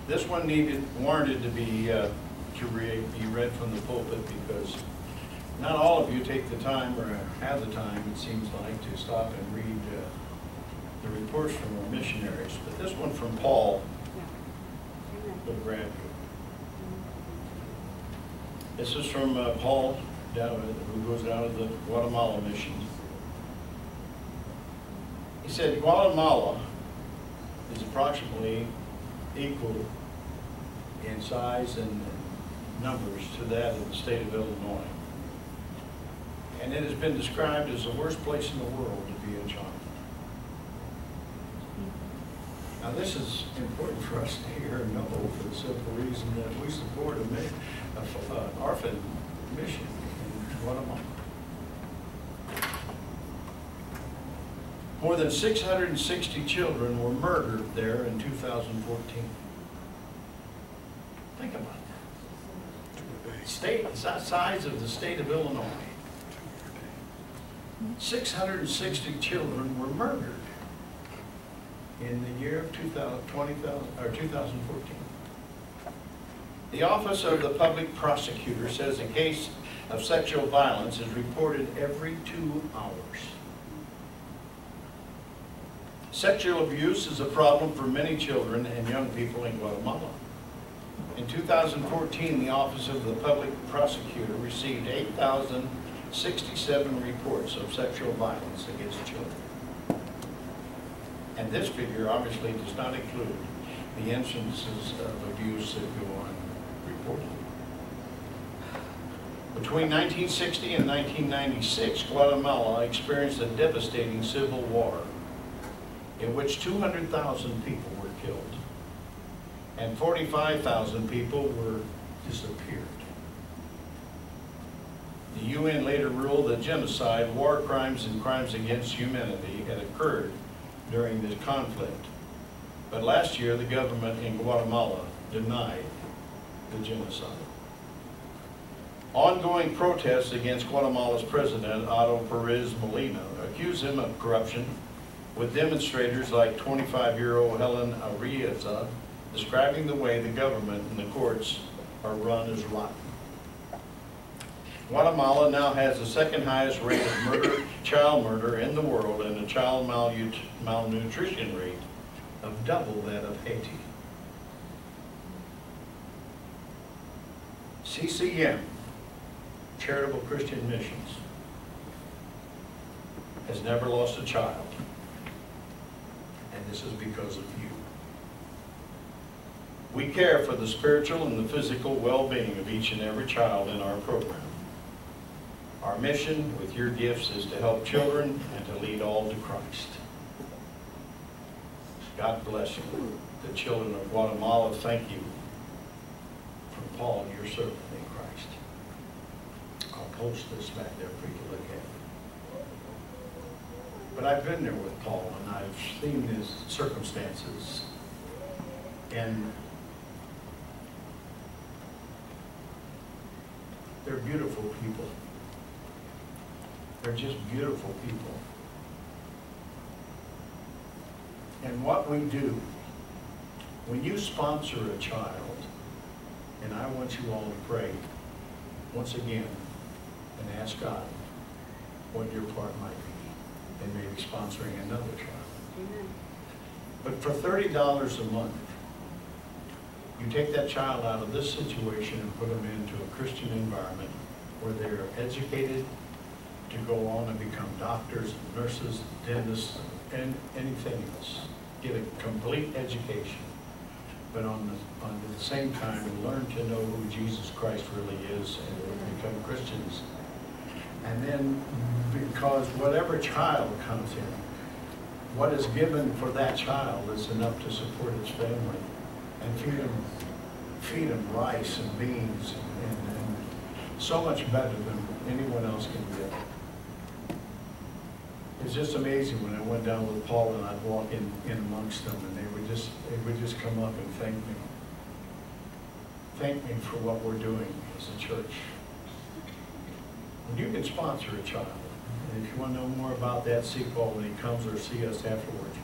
This one warranted to be read from the pulpit, because not all of you take the time or have the time, it seems like, to stop and read the reports from our missionaries. But this one from Paul will grab you. This is from Paul, who goes down to the Guatemala mission. He said, Guatemala is approximately equal in size and numbers to that of the state of Illinois. And it has been described as the worst place in the world to be a child. Now this is important for us to hear and know, for the simple reason that we support an orphan mission in Guatemala. More than 660 children were murdered there in 2014. Think about that. The size of the state of Illinois. 660 children were murdered in the year of 2014. The Office of the Public Prosecutor says a case of sexual violence is reported every 2 hours. Sexual abuse is a problem for many children and young people in Guatemala. In 2014, the Office of the Public Prosecutor received 8,067 reports of sexual violence against children. And this figure obviously does not include the instances of abuse that go unreported. Between 1960 and 1996, Guatemala experienced a devastating civil war in which 200,000 people were killed and 45,000 people were disappeared. The UN later ruled that genocide, war crimes, and crimes against humanity had occurred during this conflict. But last year, the government in Guatemala denied the genocide. Ongoing protests against Guatemala's president, Otto Perez Molina, accuse him of corruption, with demonstrators like 25-year-old Helen Arriaza describing the way the government and the courts are run as rotten. Guatemala now has the second highest rate of child murder in the world, and a child malnutrition rate of double that of Haiti. CCM, Charitable Christian Missions, has never lost a child, and this is because of you. We care for the spiritual and the physical well-being of each and every child in our program. Our mission with your gifts is to help children and to lead all to Christ. God bless you. The children of Guatemala, thank you. From Paul, your servant in Christ. I'll post this back there for you to look at. But I've been there with Paul, and I've seen his circumstances. And they're beautiful people. They're just beautiful people. And what we do, when you sponsor a child, and I want you all to pray once again and ask God what your part might be in maybe sponsoring another child. Amen. But for $30 a month, you take that child out of this situation and put them into a Christian environment where they're educated to go on and become doctors, nurses, dentists, and anything else. Get a complete education, but on the same time learn to know who Jesus Christ really is and become Christians. And then, because whatever child comes in, what is given for that child is enough to support his family and feed him rice and beans and so much better than anyone else can get. It's just amazing when I went down with Paul and I'd walk in amongst them, and they would just come up and thank me. Thank me for what we're doing as a church. And you can sponsor a child. And if you want to know more about that, see Paul when he comes, or see us afterwards.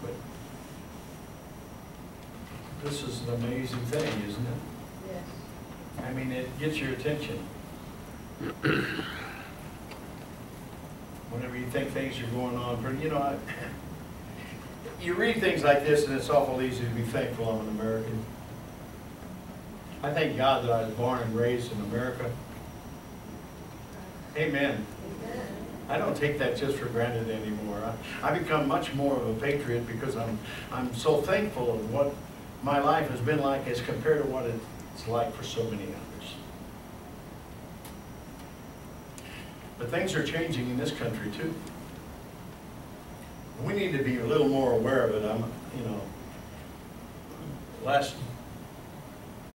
But this is an amazing thing, isn't it? Yes. I mean, it gets your attention. Whenever you think things are going on, you know, you read things like this and it's awful easy to be thankful I'm an American. I thank God that I was born and raised in America. Amen. I don't take that just for granted anymore. I become much more of a patriot because I'm so thankful of what my life has been like as compared to what it's like for so many others. But things are changing in this country too. We need to be a little more aware of it. You know, last